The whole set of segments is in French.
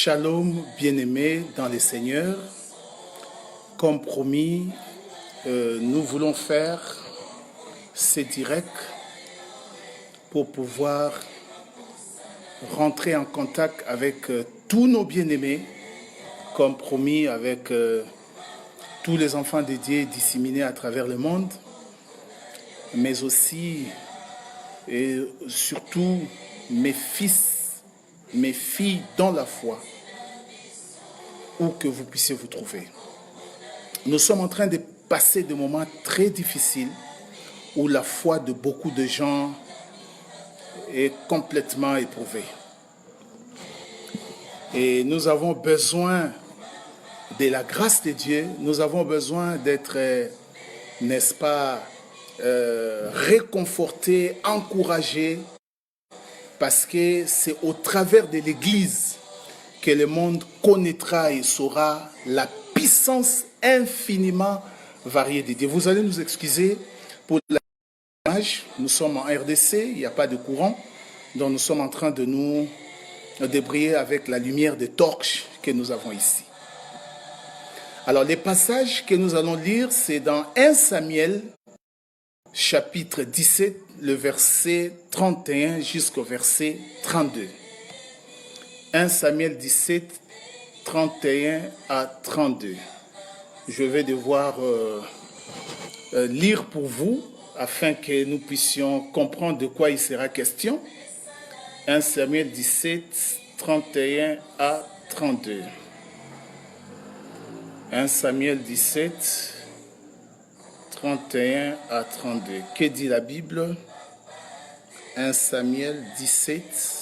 Shalom, bien-aimés dans les Seigneurs. Comme promis, nous voulons faire ces directs pour pouvoir rentrer en contact avec tous nos bien-aimés, comme promis avec tous les enfants dédiés disséminés à travers le monde, mais aussi et surtout mes fils, mes filles dans la foi, où que vous puissiez vous trouver. Nous sommes en train de passer des moments très difficiles où la foi de beaucoup de gens est complètement éprouvée. Et nous avons besoin de la grâce de Dieu, nous avons besoin d'être, n'est-ce pas, réconfortés, encouragés, parce que c'est au travers de l'Église que le monde connaîtra et saura la puissance infiniment variée de Dieu. Vous allez nous excuser pour l'image. Nous sommes en RDC, il n'y a pas de courant, donc nous sommes en train de nous débrouiller avec la lumière des torches que nous avons ici. Alors, les passages que nous allons lire, c'est dans 1 Samuel, chapitre 17, le verset 31 jusqu'au verset 32. 1 Samuel 17, 31 à 32. Je vais devoir lire pour vous afin que nous puissions comprendre de quoi il sera question. 1 Samuel 17, 31 à 32. 1 Samuel 17, 31 à 32. Que dit la Bible? 1 Samuel 17.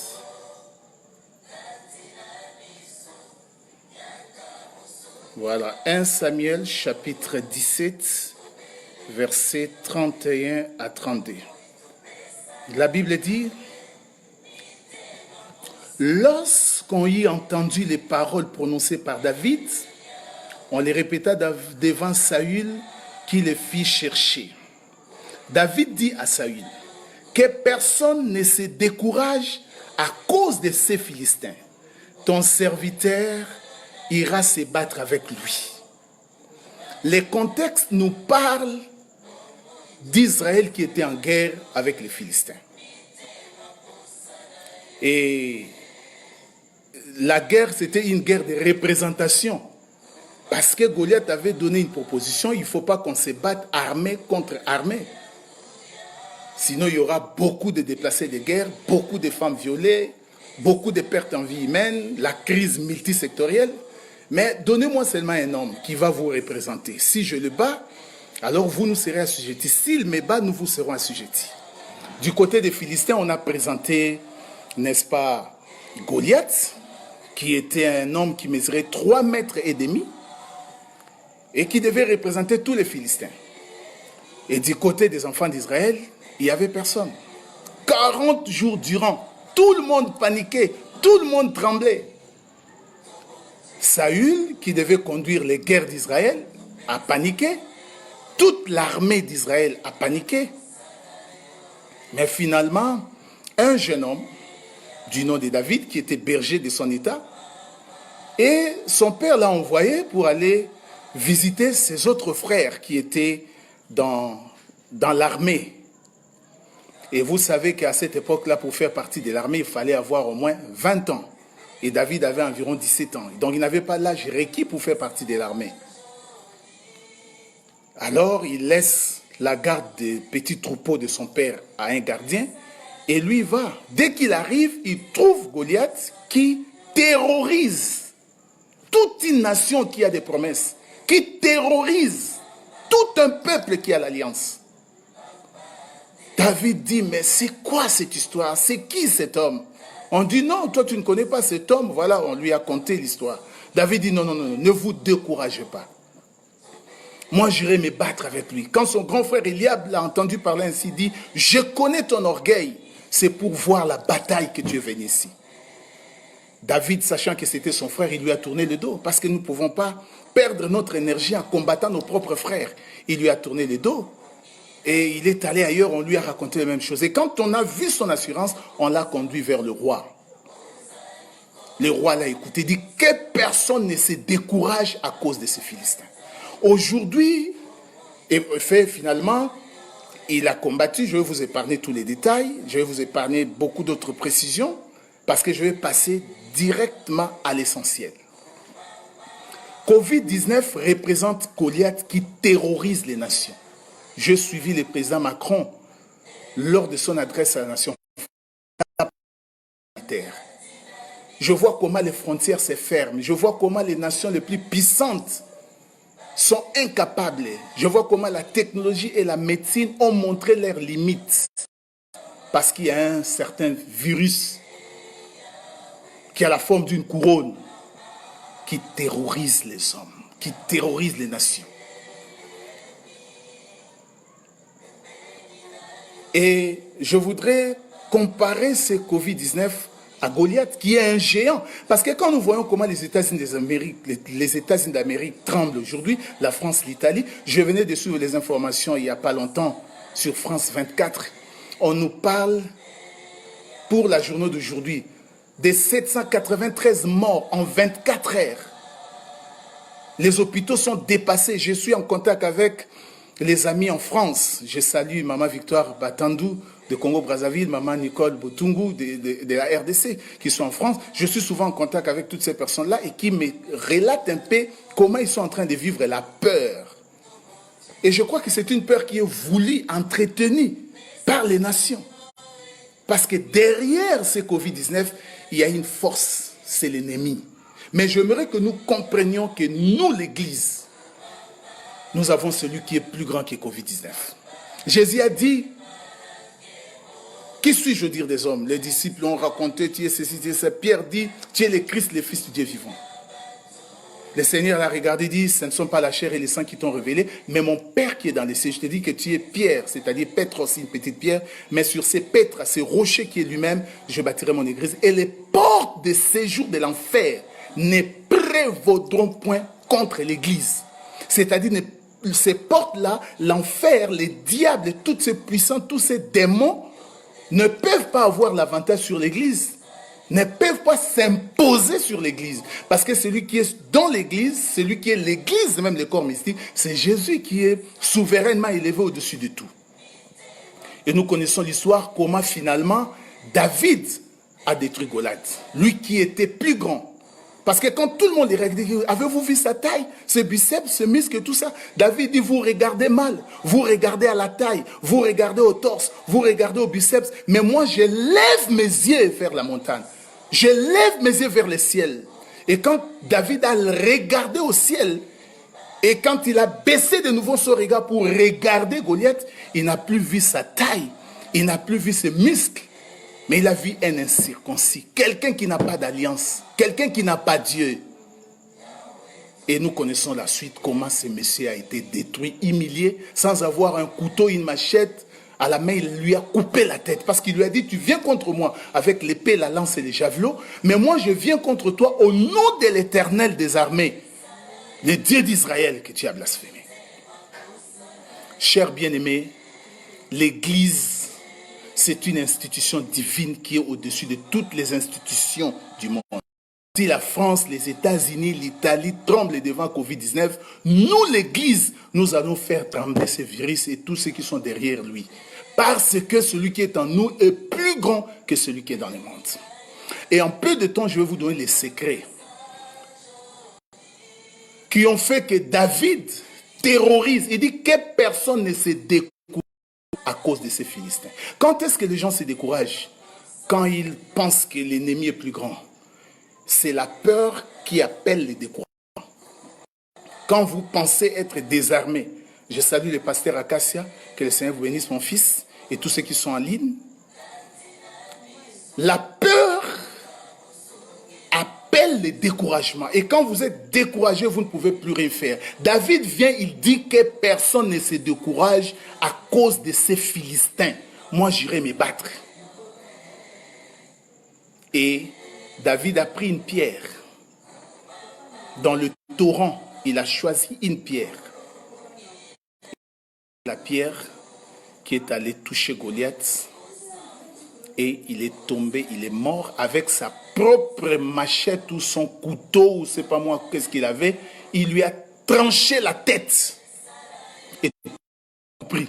Voilà, 1 Samuel chapitre 17, versets 31 à 32. La Bible dit: lorsqu'on y entendu les paroles prononcées par David, on les répéta devant Saül qui les fit chercher. David dit à Saül que personne ne se décourage à cause de ces Philistins. Ton serviteur ira se battre avec lui. Les contextes nous parlent d'Israël qui était en guerre avec les Philistins. Et la guerre, c'était une guerre de représentation. Parce que Goliath avait donné une proposition, il ne faut pas qu'on se batte armée contre armée. Sinon, il y aura beaucoup de déplacés de guerre, beaucoup de femmes violées, beaucoup de pertes en vie humaine, la crise multisectorielle. Mais donnez-moi seulement un homme qui va vous représenter. Si je le bats, alors vous nous serez assujettis. S'il me bat, nous vous serons assujettis. Du côté des Philistins, on a présenté, n'est-ce pas, Goliath, qui était un homme qui mesurait 3,5 mètres et qui devait représenter tous les Philistins. Et du côté des enfants d'Israël, il n'y avait personne. 40 jours durant, tout le monde paniquait, tout le monde tremblait. Saül, qui devait conduire les guerres d'Israël, a paniqué. Toute l'armée d'Israël a paniqué. Mais finalement, un jeune homme du nom de David, qui était berger de son état, et son père l'a envoyé pour aller visiter ses autres frères qui étaient dans l'armée. Et vous savez qu'à cette époque-là, pour faire partie de l'armée, il fallait avoir au moins 20 ans. Et David avait environ 17 ans. Donc il n'avait pas l'âge requis pour faire partie de l'armée. Alors il laisse la garde des petits troupeaux de son père à un gardien. Et lui va. Dès qu'il arrive, il trouve Goliath qui terrorise toute une nation qui a des promesses, qui terrorise tout un peuple qui a l'alliance. David dit, mais c'est quoi cette histoire? C'est qui cet homme? On dit, non, toi tu ne connais pas cet homme. Voilà, on lui a conté l'histoire. David dit, non, non, non, ne vous découragez pas. Moi, j'irai me battre avec lui. Quand son grand frère Eliab l'a entendu parler ainsi, il dit, je connais ton orgueil. C'est pour voir la bataille que tu es venu ici. David, sachant que c'était son frère, il lui a tourné le dos. Parce que nous ne pouvons pas perdre notre énergie en combattant nos propres frères. Il lui a tourné le dos. Et il est allé ailleurs, on lui a raconté les mêmes choses. Et quand on a vu son assurance, on l'a conduit vers le roi. Le roi l'a écouté, dit que personne ne se décourage à cause de ces Philistins. Aujourd'hui, et fait finalement, il a combattu. Je vais vous épargner tous les détails, je vais vous épargner beaucoup d'autres précisions, parce que je vais passer directement à l'essentiel. Covid-19 représente Goliath qui terrorise les nations. J'ai suivi le président Macron lors de son adresse à la nation. Je vois comment les frontières se ferment. Je vois comment les nations les plus puissantes sont incapables. Je vois comment la technologie et la médecine ont montré leurs limites. Parce qu'il y a un certain virus qui a la forme d'une couronne qui terrorise les hommes, qui terrorise les nations. Et je voudrais comparer ce Covid-19 à Goliath, qui est un géant. Parce que quand nous voyons comment les États-Unis d'Amérique tremblent aujourd'hui, la France, l'Italie, je venais de suivre les informations il n'y a pas longtemps sur France 24, on nous parle pour la journée d'aujourd'hui des 793 morts en 24 heures. Les hôpitaux sont dépassés. Je suis en contact avec les amis en France. Je salue Maman Victoire Batandou de Congo-Brazzaville, Maman Nicole Botungu de la RDC qui sont en France. Je suis souvent en contact avec toutes ces personnes-là et qui me relatent un peu comment ils sont en train de vivre la peur. Et je crois que c'est une peur qui est voulue, entretenue par les nations. Parce que derrière ce Covid-19, il y a une force, c'est l'ennemi. Mais j'aimerais que nous comprenions que nous, l'Église, nous avons celui qui est plus grand que Covid-19. Jésus a dit, qui suis-je dire des hommes? Les disciples ont raconté, tu es ceci, tu es ça. Pierre dit, tu es le Christ, le Fils du Dieu vivant. Le Seigneur l'a regardé et dit, ce ne sont pas la chair et le sang qui t'ont révélé, mais mon Père qui est dans les cieux. Je te dis que tu es Pierre, c'est-à-dire Pètre aussi, une petite pierre, mais sur ces pêtres, ces rochers qui est lui-même, je bâtirai mon église. Et les portes de séjour de l'enfer ne prévaudront point contre l'église. C'est-à-dire, ces portes-là, l'enfer, les diables, et toutes ces puissants, tous ces démons, ne peuvent pas avoir l'avantage sur l'église. Ne peuvent pas s'imposer sur l'église. Parce que celui qui est dans l'église, celui qui est l'église, même le corps mystique, c'est Jésus qui est souverainement élevé au-dessus de tout. Et nous connaissons l'histoire, comment finalement David a détruit Goliath. Lui qui était plus grand. Parce que quand tout le monde est dit, avez-vous vu sa taille, ses biceps, ses muscles, tout ça? David dit, vous regardez mal, vous regardez à la taille, vous regardez au torse, vous regardez au biceps, mais moi je lève mes yeux vers la montagne. Je lève mes yeux vers le ciel. Et quand David a regardé au ciel, et quand il a baissé de nouveau son regard pour regarder Goliath, il n'a plus vu sa taille, il n'a plus vu ses muscles, mais il a vu un incirconcis, quelqu'un qui n'a pas d'alliance, quelqu'un qui n'a pas Dieu. Et nous connaissons la suite, comment ce monsieur a été détruit, humilié, sans avoir un couteau, une machette. À la main, il lui a coupé la tête parce qu'il lui a dit, tu viens contre moi avec l'épée, la lance et les javelots, mais moi je viens contre toi au nom de l'Éternel des armées, le Dieu d'Israël que tu as blasphémé. Chers bien-aimés, l'Église, c'est une institution divine qui est au-dessus de toutes les institutions du monde. Si la France, les États-Unis, l'Italie tremblent devant Covid-19, nous, l'Église, nous allons faire trembler ce virus et tous ceux qui sont derrière lui. Parce que celui qui est en nous est plus grand que celui qui est dans le monde. Et en peu de temps, je vais vous donner les secrets qui ont fait que David terrorise. Il dit que personne ne se décourage à cause de ces Philistins. Quand est-ce que les gens se découragent? Quand ils pensent que l'ennemi est plus grand. C'est la peur qui appelle les découragements. Quand vous pensez être désarmé, je salue le pasteur Acacia, que le Seigneur vous bénisse, mon fils, et tous ceux qui sont en ligne. La peur appelle le découragement. Et quand vous êtes découragé, vous ne pouvez plus rien faire. David vient, il dit que personne ne se décourage à cause de ces Philistins. Moi, j'irai me battre. Et David a pris une pierre. Dans le torrent, il a choisi une pierre. La pierre qui est allée toucher Goliath Et il est tombé, il est mort avec sa propre machette ou son couteau, ou c'est pas moi qu'est-ce qu'il avait. Il lui a tranché la tête. Et compris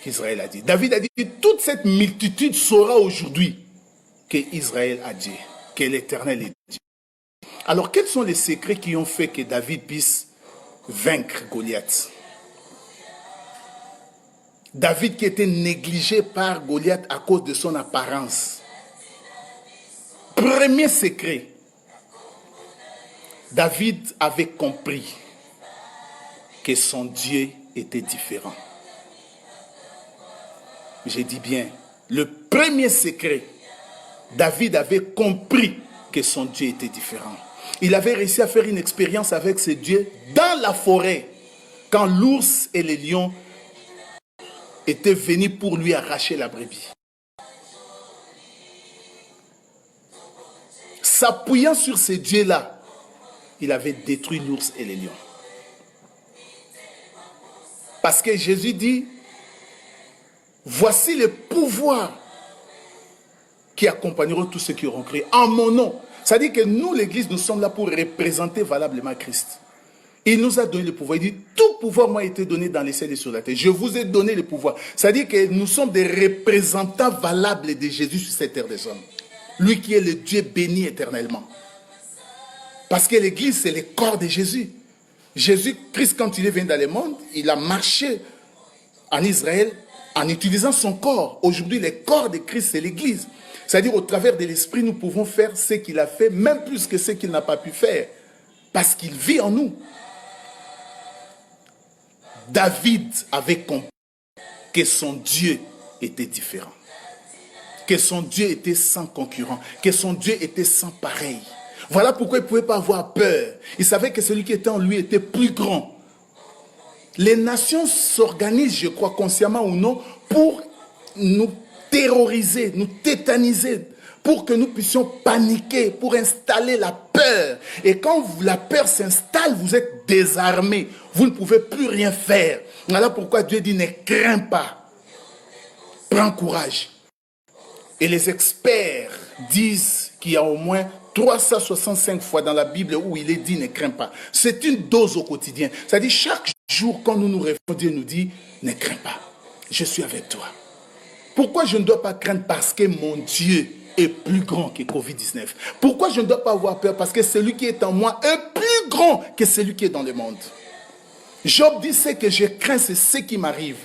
qu'Israël a dit. David a dit, toute cette multitude saura aujourd'hui qu'Israël a dit, que l'Éternel est Dieu. Alors, quels sont les secrets qui ont fait que David puisse vaincre Goliath? David qui était négligé par Goliath à cause de son apparence. Premier secret, David avait compris que son Dieu était différent. J'ai dit bien, le premier secret, David avait compris que son Dieu était différent. Il avait réussi à faire une expérience avec ce Dieu dans la forêt, quand l'ours et les lions étaient venus pour lui arracher la brebis. S'appuyant sur ce Dieu-là, il avait détruit l'ours et les lions. Parce que Jésus dit, voici le pouvoir qui accompagneront tous ceux qui auront cru en mon nom. Ça dit que nous, l'Église, nous sommes là pour représenter valablement Christ. Il nous a donné le pouvoir. Il dit, tout pouvoir m'a été donné dans les ciels et sur la terre. Je vous ai donné le pouvoir. Ça dit que nous sommes des représentants valables de Jésus sur cette terre des hommes. Lui qui est le Dieu béni éternellement. Parce que l'Église, c'est le corps de Jésus. Jésus-Christ, quand il est venu dans le monde, il a marché en Israël en utilisant son corps. Aujourd'hui, le corps de Christ, c'est l'Église. C'est-à-dire, au travers de l'Esprit, nous pouvons faire ce qu'il a fait, même plus que ce qu'il n'a pas pu faire. Parce qu'il vit en nous. David avait compris que son Dieu était différent. Que son Dieu était sans concurrent. Que son Dieu était sans pareil. Voilà pourquoi il ne pouvait pas avoir peur. Il savait que celui qui était en lui était plus grand. Les nations s'organisent, je crois, consciemment ou non, pour nous terroriser, nous tétaniser, pour que nous puissions paniquer, pour installer la peur. Et quand la peur s'installe, vous êtes désarmés. Vous ne pouvez plus rien faire. Voilà pourquoi Dieu dit, ne crains pas. Prends courage. Et les experts disent qu'il y a au moins 365 fois dans la Bible où il est dit, ne crains pas. C'est une dose au quotidien. C'est-à-dire, chaque jour, quand nous nous réveillons, Dieu nous dit, ne crains pas. Je suis avec toi. Pourquoi je ne dois pas craindre? Parce que mon Dieu est plus grand que Covid-19. Pourquoi je ne dois pas avoir peur? Parce que celui qui est en moi est plus grand que celui qui est dans le monde. Job dit, ce que je crains, c'est ce qui m'arrive.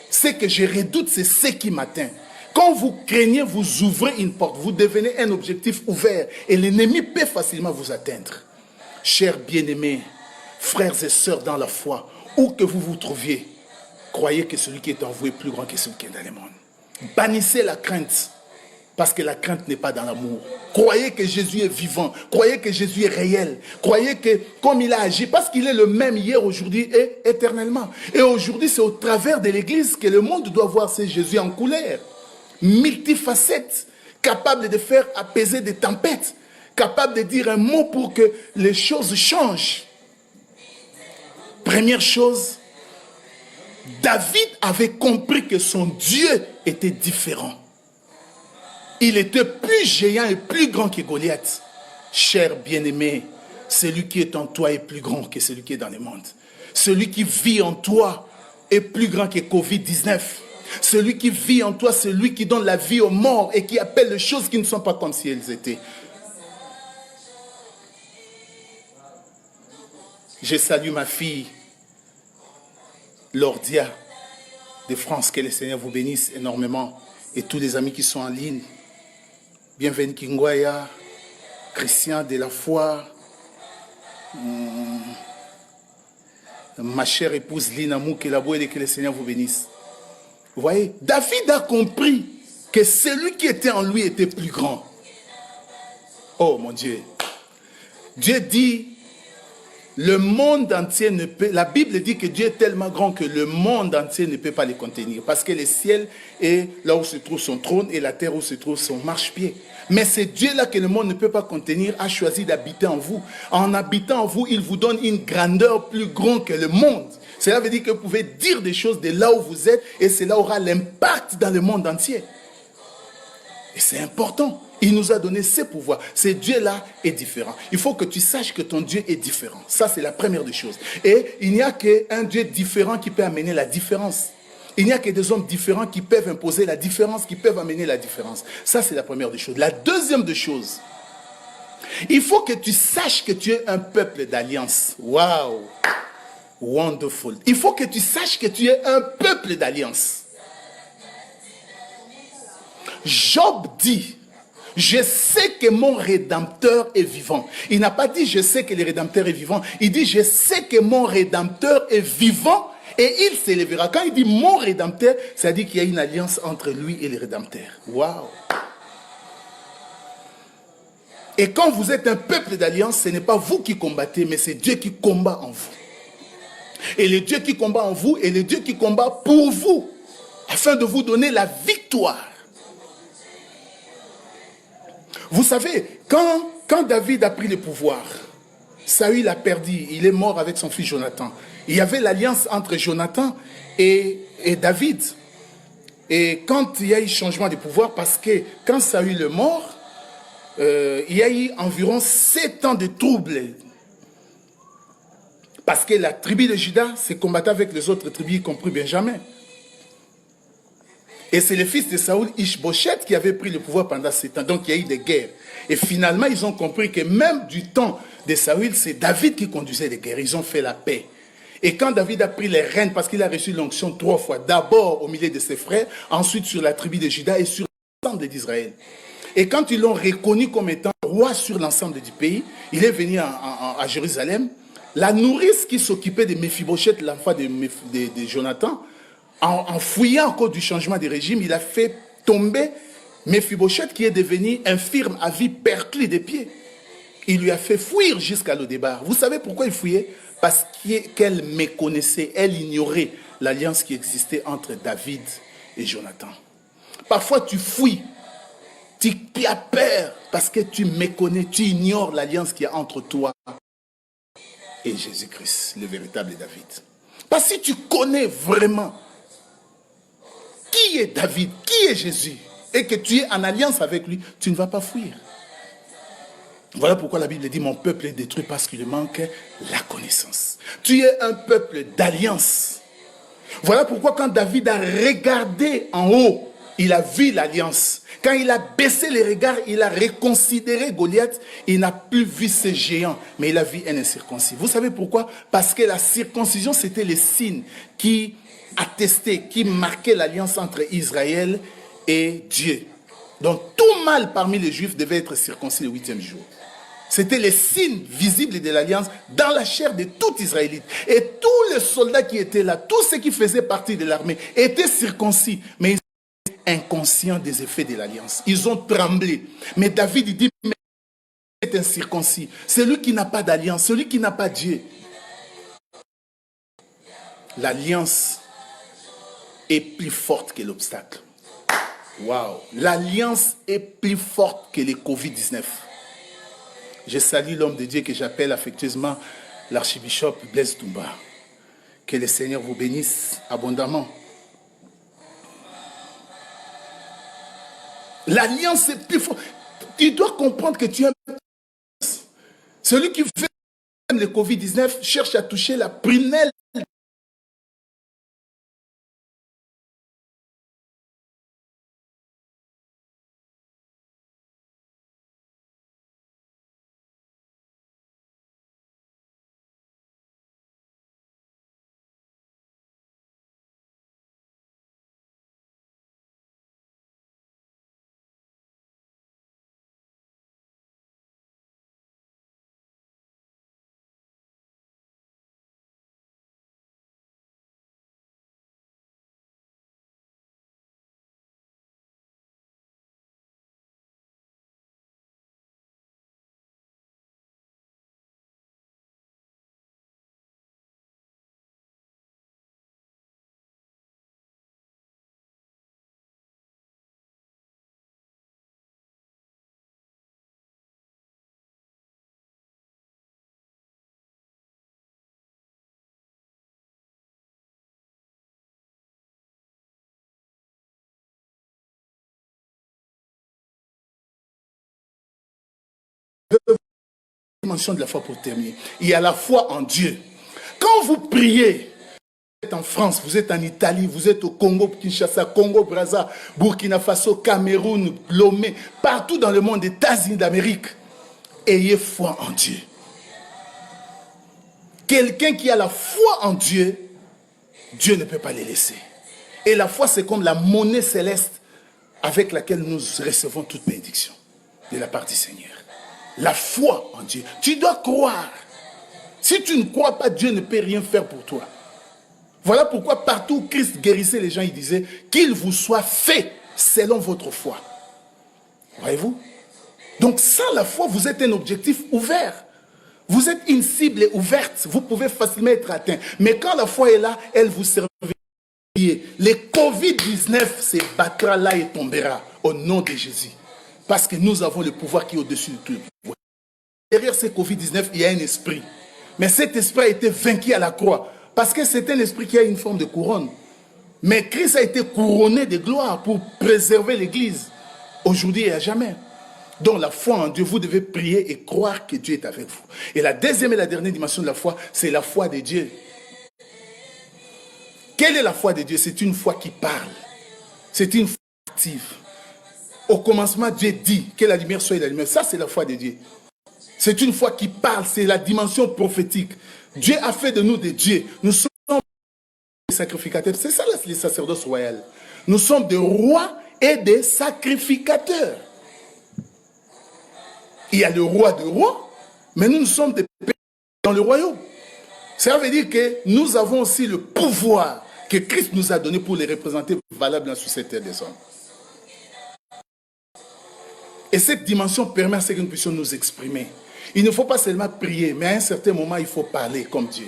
Ce que je redoute, c'est ce qui m'atteint. Quand vous craignez, vous ouvrez une porte, vous devenez un objectif ouvert et l'ennemi peut facilement vous atteindre. Chers bien-aimés, frères et sœurs dans la foi, où que vous vous trouviez, croyez que celui qui est en vous est plus grand que celui qui est dans le monde. Bannissez la crainte, parce que la crainte n'est pas dans l'amour. Croyez que Jésus est vivant, croyez que Jésus est réel, croyez que comme il a agi, parce qu'il est le même hier, aujourd'hui et éternellement. Et aujourd'hui, c'est au travers de l'Église que le monde doit voir ce Jésus en couleur. Multifacette, capable de faire apaiser des tempêtes, capable de dire un mot pour que les choses changent. Première chose, David avait compris que son Dieu était différent. Il était plus géant et plus grand que Goliath. Cher bien-aimé, celui qui est en toi est plus grand que celui qui est dans le monde. Celui qui vit en toi est plus grand que Covid-19. Celui qui vit en toi, c'est lui qui donne la vie aux morts et qui appelle les choses qui ne sont pas comme si elles étaient. Je salue ma fille, Lordia de France. Que le Seigneur vous bénisse énormément. Et tous les amis qui sont en ligne. Bienvenue Kingwaya, Christian de la foi, ma chère épouse Lina Moukelabou, et que le Seigneur vous bénisse. Vous voyez, David a compris que celui qui était en lui était plus grand. Oh mon Dieu. Dieu dit, le monde entier ne peut... La Bible dit que Dieu est tellement grand que le monde entier ne peut pas les contenir. Parce que le ciel est là où se trouve son trône et la terre où se trouve son marchepied. Mais c'est Dieu-là que le monde ne peut pas contenir a choisi d'habiter en vous. En habitant en vous, il vous donne une grandeur plus grande que le monde. Cela veut dire que vous pouvez dire des choses de là où vous êtes et cela aura l'impact dans le monde entier. Et c'est important. Il nous a donné ses pouvoirs. Ce Dieu-là est différent. Il faut que tu saches que ton Dieu est différent. Ça, c'est la première des choses. Et il n'y a qu'un Dieu différent qui peut amener la différence. Il n'y a que des hommes différents qui peuvent imposer la différence, qui peuvent amener la différence. Ça, c'est la première des choses. La deuxième des choses, il faut que tu saches que tu es un peuple d'alliance. Waouh! Wonderful. Il faut que tu saches que tu es un peuple d'alliance. Job dit, je sais que mon Rédempteur est vivant. Il n'a pas dit, je sais que le Rédempteur est vivant. Il dit, je sais que mon Rédempteur est vivant et il s'élèvera. Quand il dit mon Rédempteur, ça dit qu'il y a une alliance entre lui et le Rédempteur. Waouh! Et quand vous êtes un peuple d'alliance, ce n'est pas vous qui combattez, mais c'est Dieu qui combat en vous. Et le Dieu qui combat en vous est le Dieu qui combat pour vous, afin de vous donner la victoire. Vous savez, quand David a pris le pouvoir, Saül a perdu, il est mort avec son fils Jonathan. Il y avait l'alliance entre Jonathan et David. Et quand il y a eu changement de pouvoir, parce que quand Saül est mort, il y a eu environ 7 ans de troubles. Parce que la tribu de Juda s'est combattue avec les autres tribus, y compris Benjamin. Et c'est le fils de Saoul, Ishbosheth, qui avait pris le pouvoir pendant 7 ans. Donc il y a eu des guerres. Et finalement, ils ont compris que même du temps de Saoul, c'est David qui conduisait les guerres. Ils ont fait la paix. Et quand David a pris les rênes, parce qu'il a reçu l'onction 3 fois, d'abord au milieu de ses frères, ensuite sur la tribu de Juda et sur l'ensemble d'Israël. Et quand ils l'ont reconnu comme étant roi sur l'ensemble du pays, il est venu à Jérusalem. La nourrice qui s'occupait de Méphibosheth, l'enfant de Jonathan, en fouillant à cause du changement de régime, il a fait tomber Méphibosheth qui est devenu infirme à vie perclue des pieds. Il lui a fait fuir jusqu'à Lo-débar. Vous savez pourquoi il fouillait? Parce qu'elle méconnaissait, elle ignorait l'alliance qui existait entre David et Jonathan. Parfois tu fouilles, tu as peur parce que tu méconnais, tu ignores l'alliance qu'il y a entre toi et Jésus-Christ, le véritable David. Parce que si tu connais vraiment qui est David, qui est Jésus, et que tu es en alliance avec lui, tu ne vas pas fuir. Voilà pourquoi la Bible dit, mon peuple est détruit parce qu'il manque la connaissance. Tu es un peuple d'alliance. Voilà pourquoi quand David a regardé en haut, il a vu l'alliance. Quand il a baissé les regards, il a reconsidéré Goliath. Il n'a plus vu ce géant, mais il a vu un incirconcis. Vous savez pourquoi? Parce que la circoncision, c'était le signe qui attestait, qui marquait l'alliance entre Israël et Dieu. Donc tout mâle parmi les Juifs devait être circoncis le 8e jour. C'était le signe visible de l'alliance dans la chair de tout Israélite. Et tous les soldats qui étaient là, tous ceux qui faisaient partie de l'armée, étaient circoncis. Mais ils étaient inconscients des effets de l'alliance. Ils ont tremblé. Mais David dit, mais c'est incirconcis. Celui qui n'a pas d'alliance, celui qui n'a pas Dieu. L'alliance est plus forte que l'obstacle. Waouh! L'alliance est plus forte que le Covid-19. Je salue l'homme de Dieu que j'appelle affectueusement l'archibishop Blaise Toumba. Que le Seigneur vous bénisse abondamment. L'alliance est plus forte. Tu dois comprendre que tu es celui qui fait le Covid-19 cherche à toucher la prunelle dimension de la foi pour terminer. Il y a la foi en Dieu. Quand vous priez, vous êtes en France, vous êtes en Italie, vous êtes au Congo, Kinshasa, Congo, Brazza, Burkina Faso, Cameroun, Lomé, partout dans le monde, États-Unis d'Amérique, ayez foi en Dieu. Quelqu'un qui a la foi en Dieu, Dieu ne peut pas les laisser. Et la foi, c'est comme la monnaie céleste avec laquelle nous recevons toute bénédiction de la part du Seigneur. La foi en Dieu. Tu dois croire. Si tu ne crois pas, Dieu ne peut rien faire pour toi. Voilà pourquoi partout où Christ guérissait les gens, il disait qu'il vous soit fait selon votre foi. Voyez-vous? Donc sans la foi, vous êtes un objectif ouvert. Vous êtes une cible ouverte. Vous pouvez facilement être atteint. Mais quand la foi est là, elle vous servira. Les Covid-19 se battra là et tombera au nom de Jésus. Parce que nous avons le pouvoir qui est au-dessus de tout. Derrière ce Covid-19, il y a un esprit. Mais cet esprit a été vaincu à la croix. Parce que c'est un esprit qui a une forme de couronne. Mais Christ a été couronné de gloire pour préserver l'Église. Aujourd'hui et à jamais. Donc la foi en Dieu, vous devez prier et croire que Dieu est avec vous. Et la deuxième et la dernière dimension de la foi, c'est la foi de Dieu. Quelle est la foi de Dieu? C'est une foi qui parle. C'est une foi active. Au commencement, Dieu dit que la lumière soit la lumière. Ça, c'est la foi de Dieu. C'est une foi qui parle. C'est la dimension prophétique. Dieu a fait de nous des dieux. Nous sommes des sacrificateurs. C'est ça les sacerdoces royaux. Nous sommes des rois et des sacrificateurs. Il y a le roi des rois, mais nous sommes des pécheurs dans le royaume. Ça veut dire que nous avons aussi le pouvoir que Christ nous a donné pour les représenter valablement sur cette terre des hommes. Et cette dimension permet à ce que nous puissions nous exprimer. Il ne faut pas seulement prier, mais à un certain moment, il faut parler comme Dieu.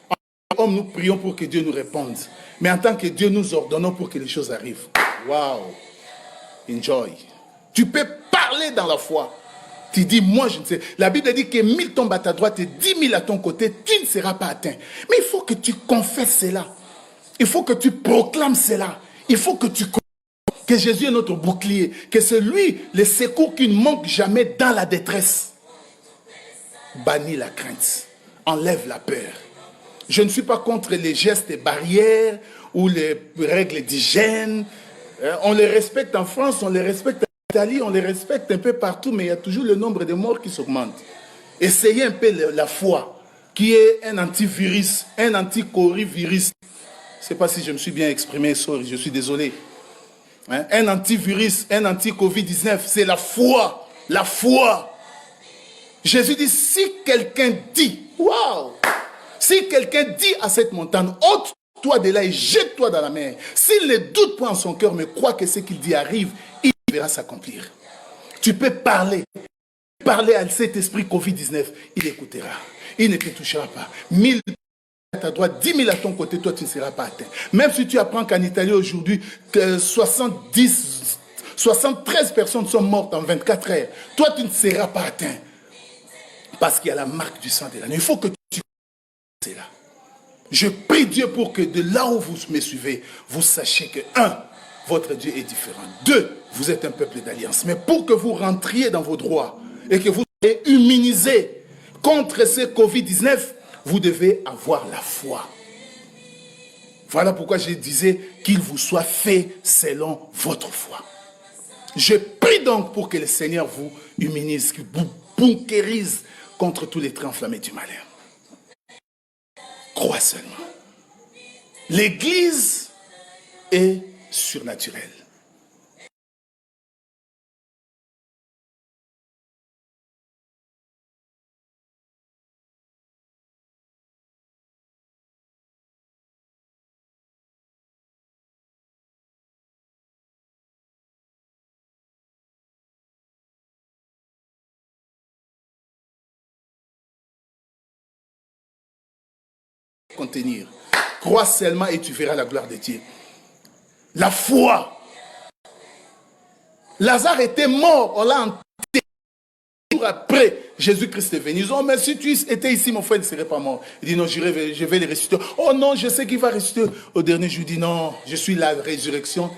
En tant qu'homme, nous prions pour que Dieu nous réponde. Mais en tant que Dieu, nous ordonnons pour que les choses arrivent. Wow! Enjoy. Tu peux parler dans la foi. Tu dis, moi je ne sais. La Bible dit que 1000 tombent à ta droite et 10 000 à ton côté, tu ne seras pas atteint. Mais il faut que tu confesses cela. Il faut que tu proclames cela. Il faut que tu connaisses que Jésus est notre bouclier. Que c'est lui, le secours qui ne manque jamais dans la détresse. Bannis la crainte. Enlève la peur. Je ne suis pas contre les gestes et barrières ou les règles d'hygiène. On les respecte en France, on les respecte en Italie, on les respecte un peu partout, mais il y a toujours le nombre de morts qui s'augmente. Essayez un peu la foi, qui est un antivirus, un anticorivirus. Je ne sais pas si je me suis bien exprimé, sorry, je suis désolé. Un antivirus, un anti-Covid-19, c'est la foi. La foi. Jésus dit, si quelqu'un dit, waouh, si quelqu'un dit à cette montagne, ôte-toi de là et jette-toi dans la mer. S'il ne doute pas en son cœur, mais croit que ce qu'il dit arrive, il verra s'accomplir. Tu peux parler à cet esprit Covid-19, il écoutera. Il ne te touchera pas. 1000 à ta droite, 10 000 à ton côté, toi tu ne seras pas atteint. Même si tu apprends qu'en Italie aujourd'hui, 73 personnes sont mortes en 24 heures, toi tu ne seras pas atteint. Parce qu'il y a la marque du sang de l'agneau. Il faut que tu c'est là. Je prie Dieu pour que de là où vous me suivez, vous sachiez que 1, votre Dieu est différent. 2, vous êtes un peuple d'alliance. Mais pour que vous rentriez dans vos droits et que vous soyez immunisés contre ce Covid-19, vous devez avoir la foi. Voilà pourquoi je disais qu'il vous soit fait selon votre foi. Je prie donc pour que le Seigneur vous immunise, qu'il vous bunkérise contre tous les traits enflammés du malin. Crois seulement. L'Église est surnaturelle. Contenir. Crois seulement et tu verras la gloire de Dieu. La foi. Lazare était mort, on l'a enterré. Après, Jésus-Christ est venu. Ils ont dit, mais si tu étais ici, mon frère ne serait pas mort. Il dit, non, je vais le ressusciter. Oh non, je sais qu'il va ressusciter. Au dernier jour, il dit, non, je suis la résurrection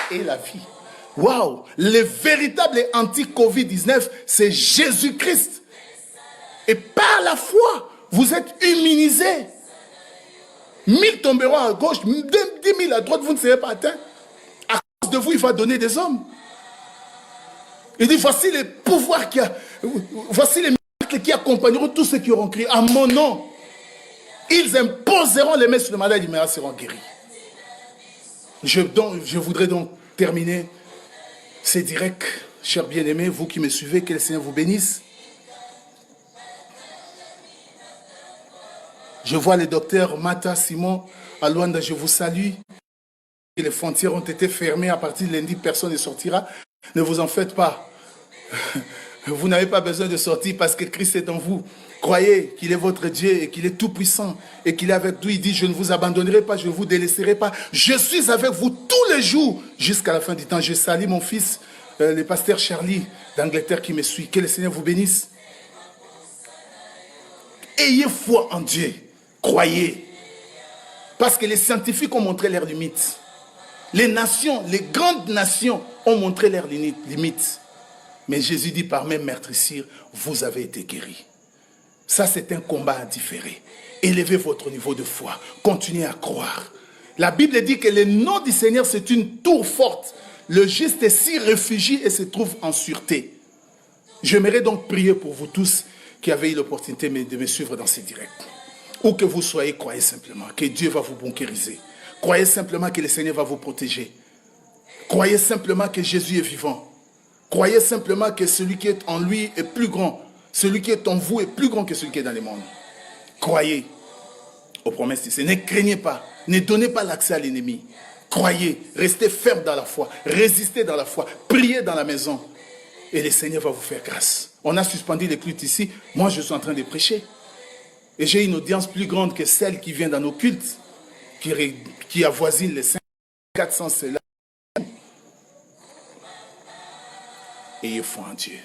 et la vie. Waouh! Le véritable anti-Covid-19, c'est Jésus-Christ. Et par la foi, vous êtes immunisés. 1000 tomberont à gauche, 10 000 à droite, vous ne serez pas atteints. À cause de vous, il va donner des hommes. Il dit, voici les pouvoirs voici les miracles qui accompagneront tous ceux qui auront crié à mon nom. Ils imposeront les mains sur le malade, les malades seront guéris. Je voudrais donc terminer. C'est direct, chers bien-aimés, vous qui me suivez, que le Seigneur vous bénisse. Je vois le docteur Mata Simon à Luanda, je vous salue. Les frontières ont été fermées, à partir de lundi, personne ne sortira. Ne vous en faites pas. Vous n'avez pas besoin de sortir parce que Christ est en vous. Croyez qu'il est votre Dieu et qu'il est tout puissant et qu'il est avec vous. Il dit, je ne vous abandonnerai pas, je ne vous délaisserai pas. Je suis avec vous tous les jours jusqu'à la fin du temps. Je salue mon fils, le pasteur Charlie d'Angleterre qui me suit. Que le Seigneur vous bénisse. Ayez foi en Dieu. Croyez. Parce que les scientifiques ont montré leurs limites. Les nations, les grandes nations ont montré leurs limites. Mais Jésus dit par même meurtrissure, vous avez été guéris. Ça, c'est un combat à différer. Élevez votre niveau de foi. Continuez à croire. La Bible dit que le nom du Seigneur, c'est une tour forte. Le juste s'y réfugie et se trouve en sûreté. J'aimerais donc prier pour vous tous qui avez eu l'opportunité de me suivre dans ces directs. Où que vous soyez, croyez simplement que Dieu va vous bunkériser. Croyez simplement que le Seigneur va vous protéger. Croyez simplement que Jésus est vivant. Croyez simplement que celui qui est en lui est plus grand. Celui qui est en vous est plus grand que celui qui est dans le monde. Croyez aux promesses du Seigneur. Ne craignez pas. Ne donnez pas l'accès à l'ennemi. Croyez. Restez ferme dans la foi. Résistez dans la foi. Priez dans la maison. Et le Seigneur va vous faire grâce. On a suspendu les cultes ici. Moi, je suis en train de prêcher. Et j'ai une audience plus grande que celle qui vient dans nos cultes, qui avoisine les 400 cela. Ayez foi en Dieu.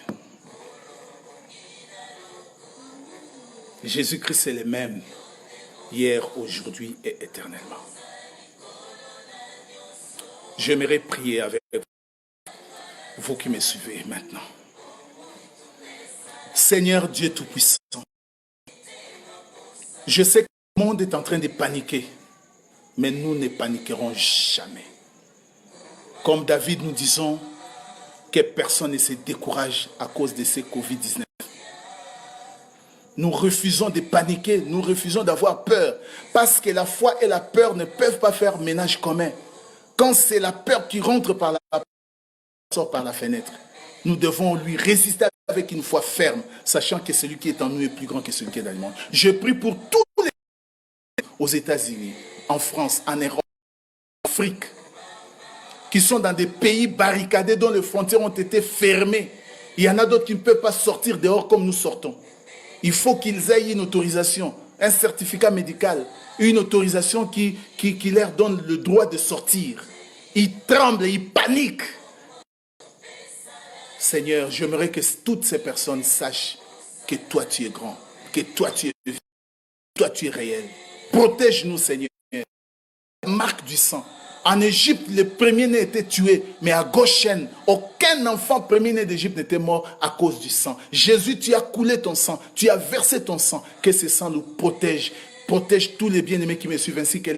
Jésus-Christ est le même, hier, aujourd'hui et éternellement. J'aimerais prier avec vous qui me suivez maintenant. Seigneur Dieu Tout-Puissant, je sais que le monde est en train de paniquer, mais nous ne paniquerons jamais. Comme David, nous disons que personne ne se décourage à cause de ce Covid-19. Nous refusons de paniquer, nous refusons d'avoir peur, parce que la foi et la peur ne peuvent pas faire ménage commun. Quand c'est la peur qui rentre par la porte, sort par la fenêtre, nous devons lui résister avec une foi ferme, sachant que celui qui est en nous est plus grand que celui qui est dans le monde. Je prie pour tous les aux États-Unis, en France, en Europe, en Afrique, qui sont dans des pays barricadés dont les frontières ont été fermées. Il y en a d'autres qui ne peuvent pas sortir dehors comme nous sortons. Il faut qu'ils aient une autorisation, un certificat médical, une autorisation qui leur donne le droit de sortir. Ils tremblent, ils paniquent. Seigneur, j'aimerais que toutes ces personnes sachent que toi tu es grand, que toi tu es vivant, toi tu es réel. Protège-nous, Seigneur. Marque du sang. En Égypte, le premier-né était tué, mais à Goshen, aucun enfant premier-né d'Égypte n'était mort à cause du sang. Jésus, tu as coulé ton sang, tu as versé ton sang, que ce sang nous protège. Protège tous les bien-aimés qui me suivent ainsi qu'elle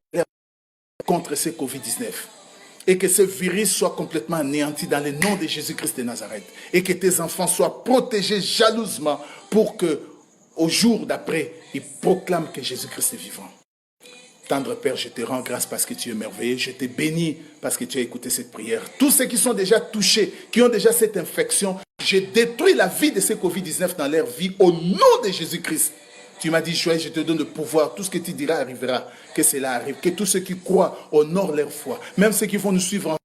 contre ce Covid-19. Et que ce virus soit complètement anéanti dans le nom de Jésus-Christ de Nazareth. Et que tes enfants soient protégés jalousement pour que, au jour d'après, ils proclament que Jésus-Christ est vivant. Tendre Père, je te rends grâce parce que tu es merveilleux. Je te bénis parce que tu as écouté cette prière. Tous ceux qui sont déjà touchés, qui ont déjà cette infection, je détruis la vie de ces Covid-19 dans leur vie au nom de Jésus-Christ. Tu m'as dit, Joël, je te donne le pouvoir. Tout ce que tu diras arrivera. Que cela arrive. Que tous ceux qui croient honorent leur foi. Même ceux qui vont nous suivre en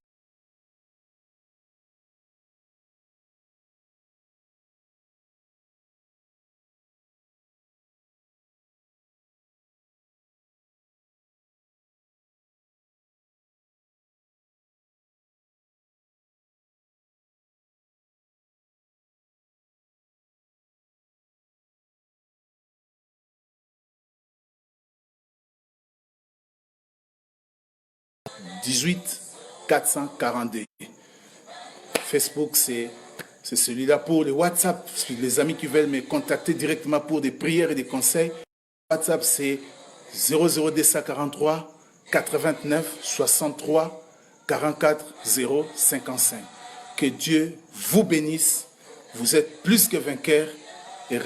(18 442). Facebook, c'est C'est celui-là pour les WhatsApp. Les amis qui veulent me contacter directement pour des prières et des conseils. WhatsApp, c'est 00243 89 63 44 055. Que Dieu vous bénisse. Vous êtes plus que vainqueurs et